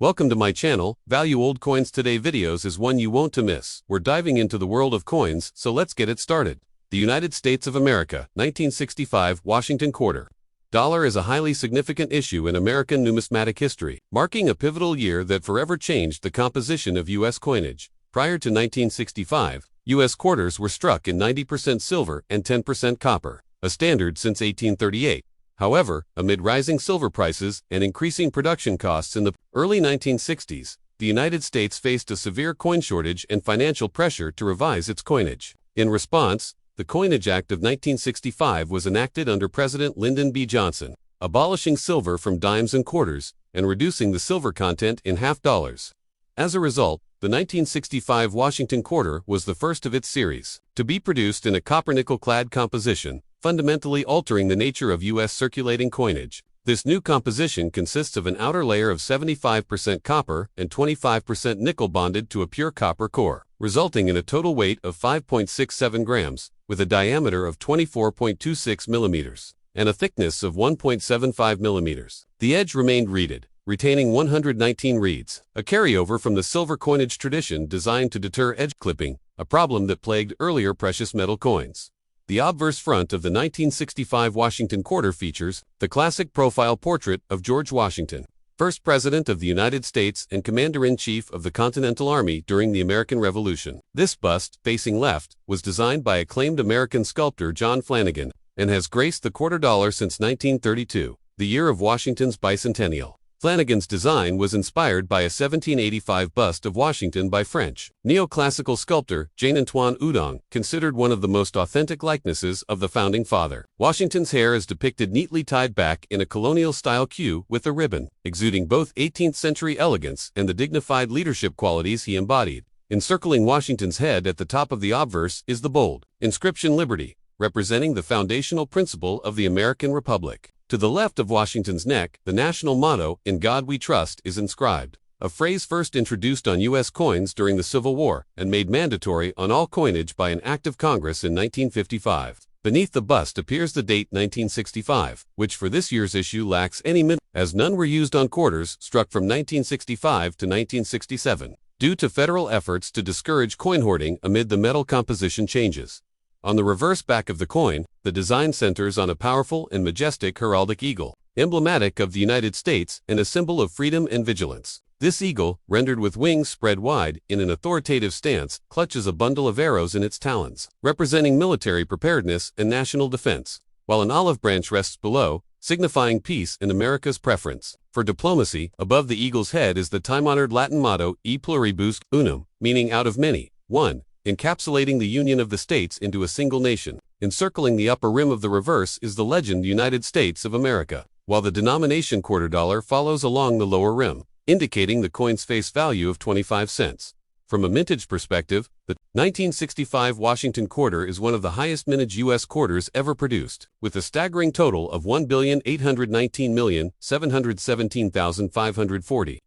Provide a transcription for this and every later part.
Welcome to my channel. Value Old Coins Today videos is one you won't miss. We're diving into the world of coins, so let's get it started. The United States of America, 1965 Washington Quarter. Dollar is a highly significant issue in American numismatic history, marking a pivotal year that forever changed the composition of U.S. coinage. Prior to 1965, U.S. quarters were struck in 90% silver and 10% copper, a standard since 1838. However, amid rising silver prices and increasing production costs in the early 1960s, the United States faced a severe coin shortage and financial pressure to revise its coinage. In response, the Coinage Act of 1965 was enacted under President Lyndon B. Johnson, abolishing silver from dimes and quarters and reducing the silver content in half dollars. As a result, the 1965 Washington Quarter was the first of its series to be produced in a copper-nickel-clad composition, fundamentally altering the nature of U.S. circulating coinage. This new composition consists of an outer layer of 75% copper and 25% nickel bonded to a pure copper core, resulting in a total weight of 5.67 grams, with a diameter of 24.26 millimeters and a thickness of 1.75 millimeters. The edge remained reeded, retaining 119 reeds, a carryover from the silver coinage tradition designed to deter edge clipping, a problem that plagued earlier precious metal coins. The obverse front of the 1965 Washington Quarter features the classic profile portrait of George Washington, first President of the United States and Commander-in-Chief of the Continental Army during the American Revolution. This bust, facing left, was designed by acclaimed American sculptor John Flanagan and has graced the quarter dollar since 1932, the year of Washington's bicentennial. Flanagan's design was inspired by a 1785 bust of Washington by French neoclassical sculptor Jean-Antoine Houdon, considered one of the most authentic likenesses of the founding father. Washington's hair is depicted neatly tied back in a colonial-style queue with a ribbon, exuding both 18th-century elegance and the dignified leadership qualities he embodied. Encircling Washington's head at the top of the obverse is the bold inscription Liberty, representing the foundational principle of the American Republic. To the left of Washington's neck, the national motto, "In God We Trust," is inscribed, a phrase first introduced on U.S. coins during the Civil War and made mandatory on all coinage by an act of Congress in 1955. Beneath the bust appears the date 1965, which for this year's issue lacks any mint, as none were used on quarters struck from 1965 to 1967, due to federal efforts to discourage coin hoarding amid the metal composition changes. On the reverse back of the coin, the design centers on a powerful and majestic heraldic eagle, emblematic of the United States and a symbol of freedom and vigilance. This eagle, rendered with wings spread wide in an authoritative stance, clutches a bundle of arrows in its talons, representing military preparedness and national defense, while an olive branch rests below, signifying peace and America's preference for diplomacy. Above the eagle's head is the time-honored Latin motto, E pluribus unum, meaning out of many, one, encapsulating the union of the states into a single nation. Encircling the upper rim of the reverse is the legend United States of America, while the denomination quarter dollar follows along the lower rim, indicating the coin's face value of 25 cents. From a mintage perspective, the 1965 Washington Quarter is one of the highest mintage U.S. quarters ever produced, with a staggering total of 1,819,717,540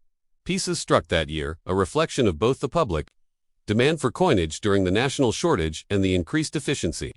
pieces struck that year, a reflection of both the public demand for coinage during the national shortage and the increased efficiency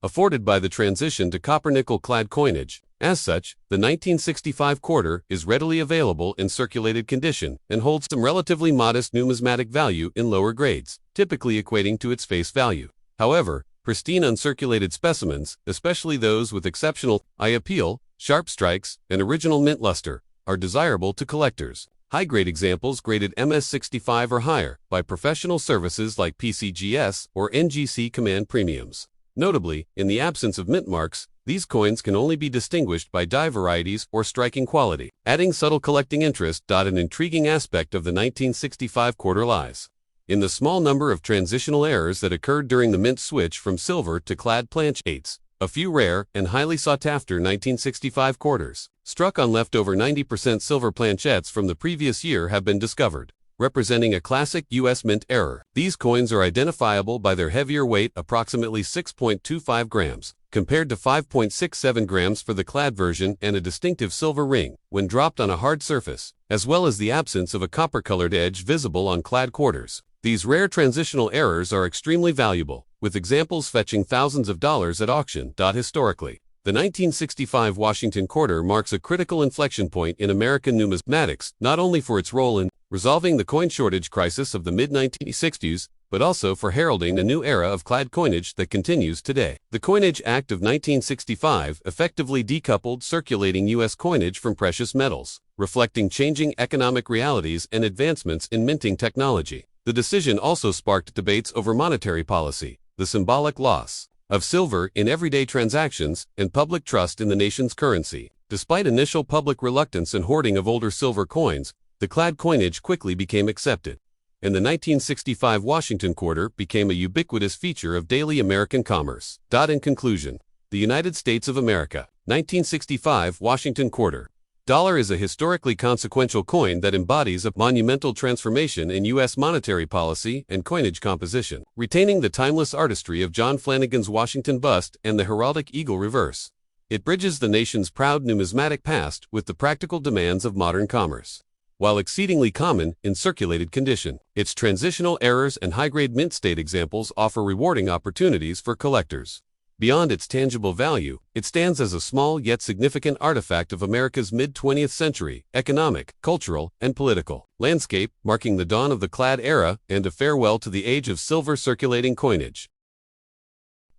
afforded by the transition to copper-nickel-clad coinage. As such, the 1965 quarter is readily available in circulated condition and holds some relatively modest numismatic value in lower grades, typically equating to its face value. However, pristine uncirculated specimens, especially those with exceptional eye appeal, sharp strikes, and original mint luster, are desirable to collectors. High-grade examples graded MS-65 or higher by professional services like PCGS or NGC Command Premiums. Notably, in the absence of mint marks, these coins can only be distinguished by die varieties or striking quality, adding subtle collecting interest. An intriguing aspect of the 1965 quarter lies in the small number of transitional errors that occurred during the mint switch from silver to clad planchettes. A few rare and highly sought-after 1965 quarters, struck on leftover 90% silver planchettes from the previous year, have been discovered, representing a classic U.S. mint error. These coins are identifiable by their heavier weight, approximately 6.25 grams, compared to 5.67 grams for the clad version, and a distinctive silver ring when dropped on a hard surface, as well as the absence of a copper-colored edge visible on clad quarters. These rare transitional errors are extremely valuable, with examples fetching thousands of dollars at auction. Historically, The 1965 Washington Quarter marks a critical inflection point in American numismatics, not only for its role in resolving the coin shortage crisis of the mid-1960s, but also for heralding a new era of clad coinage that continues today. The Coinage Act of 1965 effectively decoupled circulating U.S. coinage from precious metals, reflecting changing economic realities and advancements in minting technology. The decision also sparked debates over monetary policy, the symbolic loss of silver in everyday transactions, and public trust in the nation's currency. Despite initial public reluctance and hoarding of older silver coins, the clad coinage quickly became accepted, and the 1965 Washington Quarter became a ubiquitous feature of daily American commerce. In conclusion, the United States of America, 1965 Washington Quarter. Dollar is a historically consequential coin that embodies a monumental transformation in U.S. monetary policy and coinage composition, retaining the timeless artistry of John Flanagan's Washington bust and the heraldic eagle reverse. It bridges the nation's proud numismatic past with the practical demands of modern commerce. While exceedingly common in circulated condition, its transitional errors and high-grade mint state examples offer rewarding opportunities for collectors. Beyond its tangible value, it stands as a small yet significant artifact of America's mid-20th century economic, cultural, and political landscape, marking the dawn of the clad era and a farewell to the age of silver circulating coinage.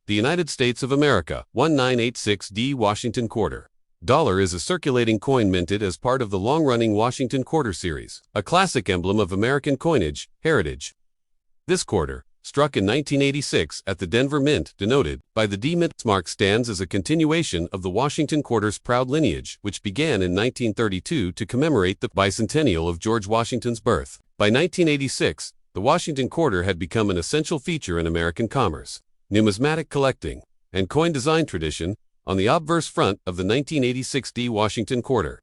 The United States of America, 1986 Washington Quarter. Dollar is a circulating coin minted as part of the long-running Washington Quarter series, a classic emblem of American coinage heritage. This quarter, struck in 1986 at the Denver Mint, denoted by the D Mint mark, stands as a continuation of the Washington Quarter's proud lineage, which began in 1932 to commemorate the bicentennial of George Washington's birth. By 1986, the Washington Quarter had become an essential feature in American commerce, numismatic collecting, and coin design tradition. On the obverse front of the 1986 Washington Quarter,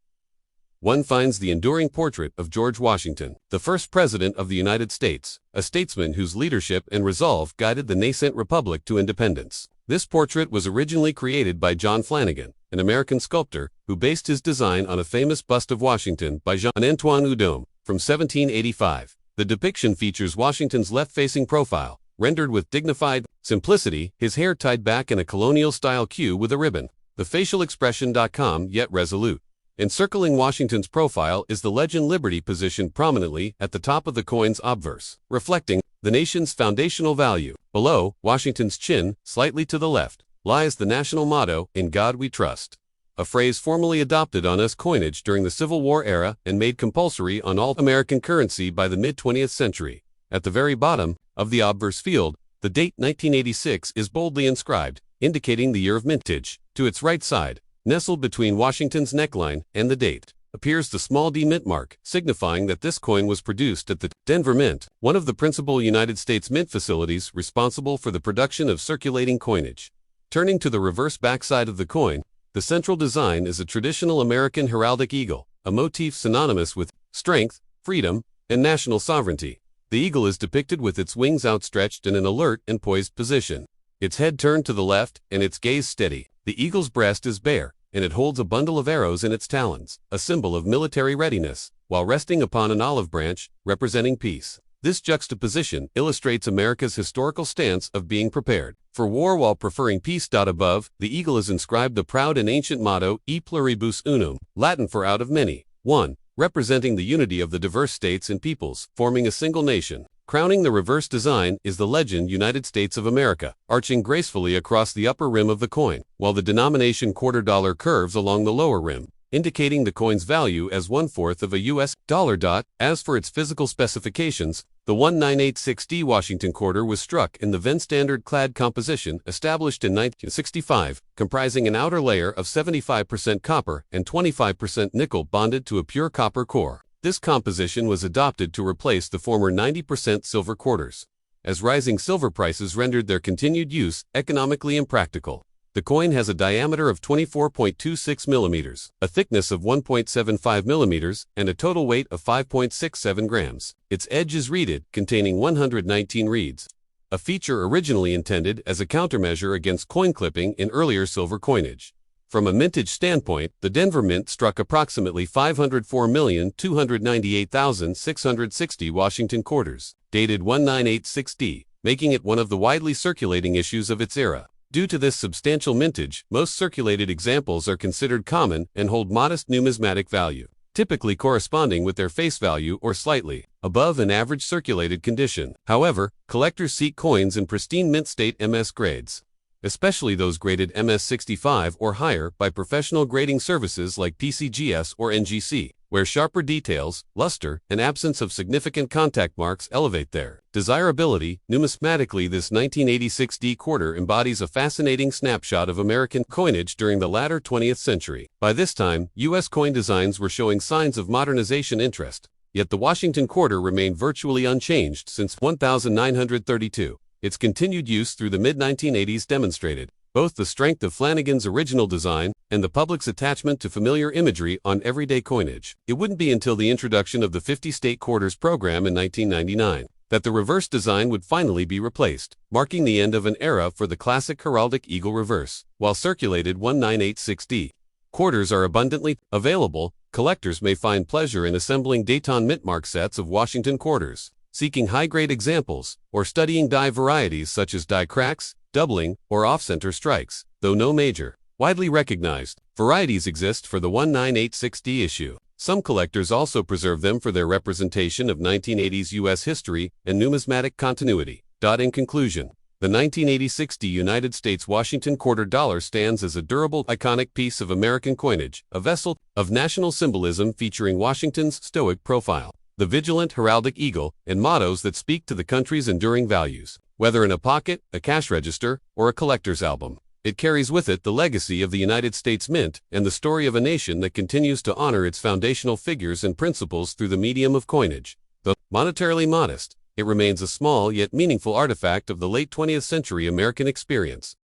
one finds the enduring portrait of George Washington, the first president of the United States, a statesman whose leadership and resolve guided the nascent republic to independence. This portrait was originally created by John Flanagan, an American sculptor, who based his design on a famous bust of Washington by Jean-Antoine Houdon from 1785. The depiction features Washington's left-facing profile, rendered with dignified simplicity, his hair tied back in a colonial-style queue with a ribbon. The facial expression calm yet resolute. Encircling Washington's profile is the legend Liberty, positioned prominently at the top of the coin's obverse, reflecting the nation's foundational value. Below Washington's chin, slightly to the left, lies the national motto, "In God We Trust," a phrase formally adopted on U.S. coinage during the Civil War era and made compulsory on all American currency by the mid-20th century. At the very bottom of the obverse field, the date 1986 is boldly inscribed, indicating the year of mintage. To its right side, nestled between Washington's neckline and the date, appears the small d mint mark, signifying that this coin was produced at the Denver Mint, one of the principal United States mint facilities responsible for the production of circulating coinage. Turning to the reverse backside of the coin, the central design is a traditional American heraldic eagle, a motif synonymous with strength, freedom, and national sovereignty. The eagle is depicted with its wings outstretched in an alert and poised position, its head turned to the left and its gaze steady. The eagle's breast is bare, and it holds a bundle of arrows in its talons, a symbol of military readiness, while resting upon an olive branch, representing peace. This juxtaposition illustrates America's historical stance of being prepared for war while preferring peace. Above, the eagle is inscribed the proud and ancient motto, E pluribus unum, Latin for out of many, one, representing the unity of the diverse states and peoples, forming a single nation. Crowning the reverse design is the legend United States of America, arching gracefully across the upper rim of the coin, while the denomination quarter dollar curves along the lower rim, indicating the coin's value as 1/4 of a U.S. dollar. As for its physical specifications, the 1986 Washington Quarter was struck in the Venn standard clad composition established in 1965, comprising an outer layer of 75% copper and 25% nickel bonded to a pure copper core. This composition was adopted to replace the former 90% silver quarters, as rising silver prices rendered their continued use economically impractical. The coin has a diameter of 24.26 millimeters, a thickness of 1.75 millimeters, and a total weight of 5.67 grams. Its edge is reeded, containing 119 reeds, a feature originally intended as a countermeasure against coin clipping in earlier silver coinage. From a mintage standpoint, the Denver Mint struck approximately 504,298,660 Washington Quarters, dated 1986, making it one of the widely circulating issues of its era. Due to this substantial mintage, most circulated examples are considered common and hold modest numismatic value. typically corresponding with their face value or slightly above an average circulated condition. However, collectors seek coins in pristine mint state MS grades, especially those graded MS65 or higher by professional grading services like PCGS or NGC, where sharper details, luster, and absence of significant contact marks elevate their desirability. Numismatically, this 1986 D quarter embodies a fascinating snapshot of American coinage during the latter 20th century. By this time, U.S. coin designs were showing signs of modernization interest, yet the Washington quarter remained virtually unchanged since 1932. Its continued use through the mid-1980s demonstrated both the strength of Flanagan's original design and the public's attachment to familiar imagery on everyday coinage. It wouldn't be until the introduction of the 50-state quarters program in 1999 that the reverse design would finally be replaced, marking the end of an era for the classic heraldic eagle reverse. While circulated 1986D quarters are abundantly available, collectors may find pleasure in assembling Dayton mint mark sets of Washington quarters, seeking high-grade examples, or studying die varieties such as die cracks, doubling, or off-center strikes. Though no major, widely recognized varieties exist for the 1986D issue, some collectors also preserve them for their representation of 1980s U.S. history and numismatic continuity. In conclusion, the 1986D United States Washington quarter dollar stands as a durable, iconic piece of American coinage, a vessel of national symbolism featuring Washington's stoic profile, the vigilant heraldic eagle, and mottos that speak to the country's enduring values. Whether in a pocket, a cash register, or a collector's album, it carries with it the legacy of the United States Mint and the story of a nation that continues to honor its foundational figures and principles through the medium of coinage. Though monetarily modest, it remains a small yet meaningful artifact of the late 20th century American experience.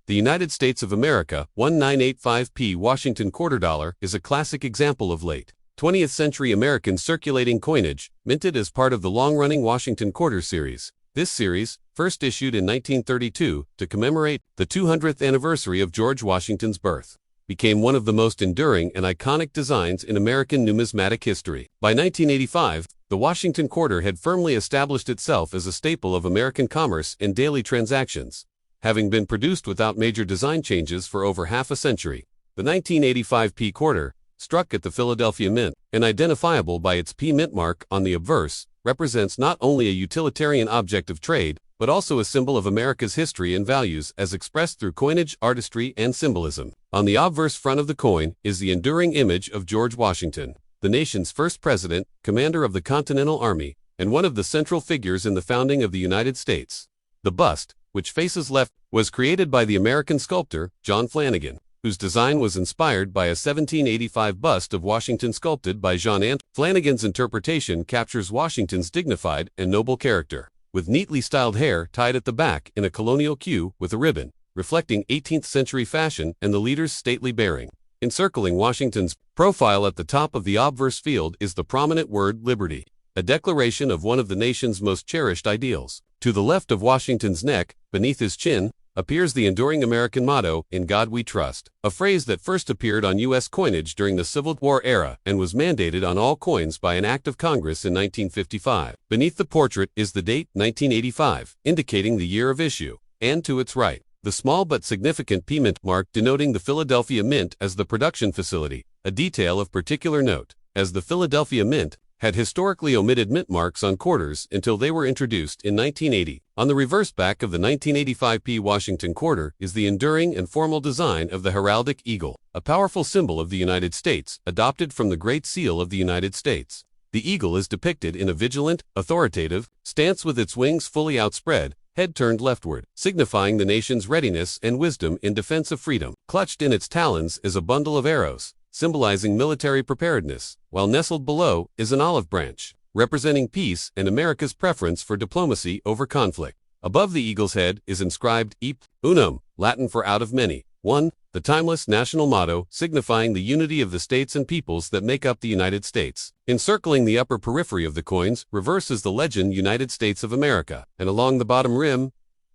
The United States of America 1985p Washington quarter dollar is a classic example of late 20th century American circulating coinage, minted as part of the long-running Washington Quarter series. This series, first issued in 1932 to commemorate the 200th anniversary of George Washington's birth, became one of the most enduring and iconic designs in American numismatic history. By 1985, the Washington Quarter had firmly established itself as a staple of American commerce and daily transactions, having been produced without major design changes for over half a century. The 1985p quarter, struck at the Philadelphia Mint, and identifiable by its P mint mark on the obverse, represents not only a utilitarian object of trade, but also a symbol of America's history and values as expressed through coinage, artistry, and symbolism. On the obverse front of the coin is the enduring image of George Washington, the nation's first president, commander of the Continental Army, and one of the central figures in the founding of the United States. The bust, which faces left, was created by the American sculptor, John Flanagan, whose design was inspired by a 1785 bust of Washington sculpted by Jean-Antoine. Flanagan's interpretation captures Washington's dignified and noble character, with neatly styled hair tied at the back in a colonial queue with a ribbon, reflecting 18th century fashion and the leader's stately bearing. Encircling Washington's profile at the top of the obverse field is the prominent word liberty, a declaration of one of the nation's most cherished ideals. To the left of Washington's neck, beneath his chin, appears the enduring American motto, "In God We Trust," a phrase that first appeared on U.S. coinage during the Civil War era and was mandated on all coins by an act of Congress in 1955. Beneath the portrait is the date, 1985, indicating the year of issue, and to its right, the small but significant P mint mark denoting the Philadelphia Mint as the production facility, a detail of particular note, as the Philadelphia Mint had historically omitted mint marks on quarters until they were introduced in 1980. On the reverse back of the 1985p Washington quarter is the enduring and formal design of the heraldic eagle, a powerful symbol of the United States, adopted from the Great Seal of the United States. The eagle is depicted in a vigilant, authoritative stance with its wings fully outspread, head turned leftward, signifying the nation's readiness and wisdom in defense of freedom. Clutched in its talons is a bundle of arrows, symbolizing military preparedness, while nestled below is an olive branch, representing peace and America's preference for diplomacy over conflict. Above the eagle's head is inscribed "E Unum," Latin for out of many, one, the timeless national motto signifying the unity of the states and peoples that make up the United States. Encircling the upper periphery of the coins, reverse is the legend United States of America, and along the bottom rim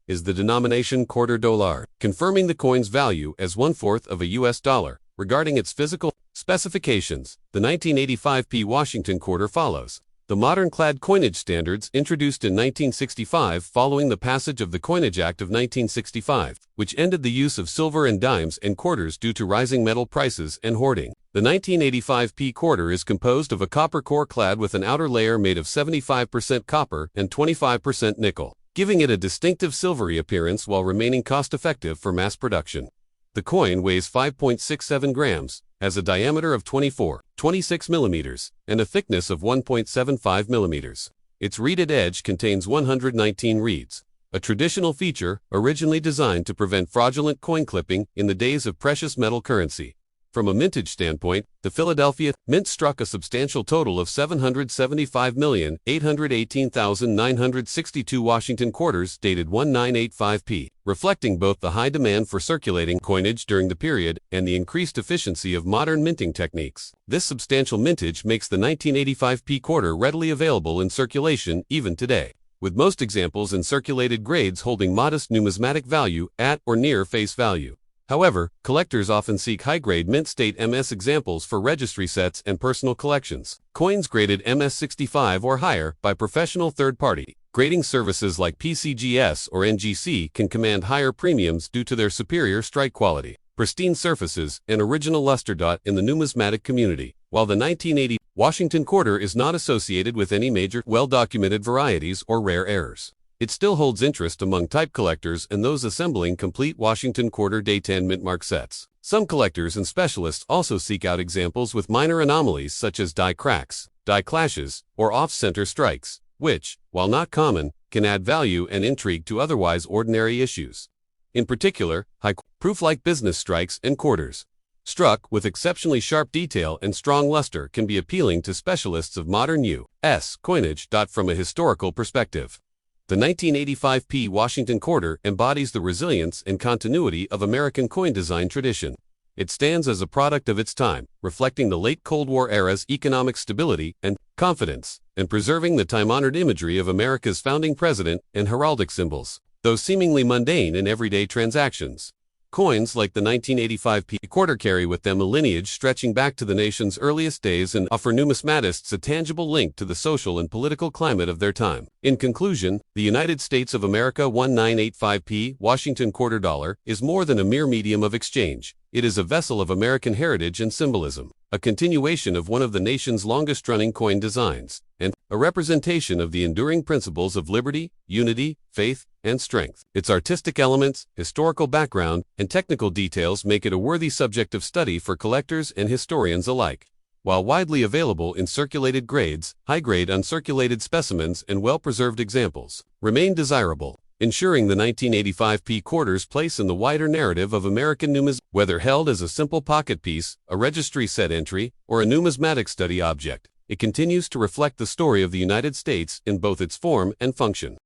is the denomination quarter dollar, confirming the coin's value as 1/4 of a U.S. dollar. Regarding its physical specifications, the 1985p Washington quarter follows the modern clad coinage standards introduced in 1965 following the passage of the Coinage Act of 1965, which ended the use of silver and dimes and quarters due to rising metal prices and hoarding. The 1985p quarter is composed of a copper core clad with an outer layer made of 75% copper and 25% nickel, giving it a distinctive silvery appearance while remaining cost-effective for mass production. The coin weighs 5.67 grams, has a diameter of 26 millimeters, and a thickness of 1.75 millimeters. Its reeded edge contains 119 reeds, a traditional feature originally designed to prevent fraudulent coin clipping in the days of precious metal currency. From a mintage standpoint, the Philadelphia Mint struck a substantial total of 775,818,962 Washington quarters dated 1985p, reflecting both the high demand for circulating coinage during the period and the increased efficiency of modern minting techniques. This substantial mintage makes the 1985p quarter readily available in circulation even today, with most examples in circulated grades holding modest numismatic value at or near face value. However, collectors often seek high-grade mint state MS examples for registry sets and personal collections. Coins graded MS65 or higher by professional third-party grading services like PCGS or NGC can command higher premiums due to their superior strike quality, pristine surfaces, and original luster. In the numismatic community, while the 1980 Washington quarter is not associated with any major, well-documented varieties or rare errors, it still holds interest among type collectors and those assembling complete Washington quarter day 10 mintmark sets. Some collectors and specialists also seek out examples with minor anomalies such as die cracks, die clashes, or off-center strikes, which, while not common, can add value and intrigue to otherwise ordinary issues. In particular, high-proof-like business strikes and quarters, struck with exceptionally sharp detail and strong luster, can be appealing to specialists of modern U.S. coinage. From a historical perspective, the 1985p Washington quarter embodies the resilience and continuity of American coin design tradition. It stands as a product of its time, reflecting the late Cold War era's economic stability and confidence, and preserving the time-honored imagery of America's founding president and heraldic symbols, though seemingly mundane in everyday transactions. Coins like the 1985p quarter carry with them a lineage stretching back to the nation's earliest days and offer numismatists a tangible link to the social and political climate of their time. In conclusion, the United States of America 1985p Washington quarter dollar is more than a mere medium of exchange. It is a vessel of American heritage and symbolism, a continuation of one of the nation's longest-running coin designs, and a representation of the enduring principles of liberty, unity, faith, and strength. Its artistic elements, historical background, and technical details make it a worthy subject of study for collectors and historians alike. While widely available in circulated grades, high-grade uncirculated specimens and well-preserved examples remain desirable, ensuring the 1985p quarter's place in the wider narrative of American numismatics. Whether held as a simple pocket piece, a registry set entry, or a numismatic study object, it continues to reflect the story of the United States in both its form and function.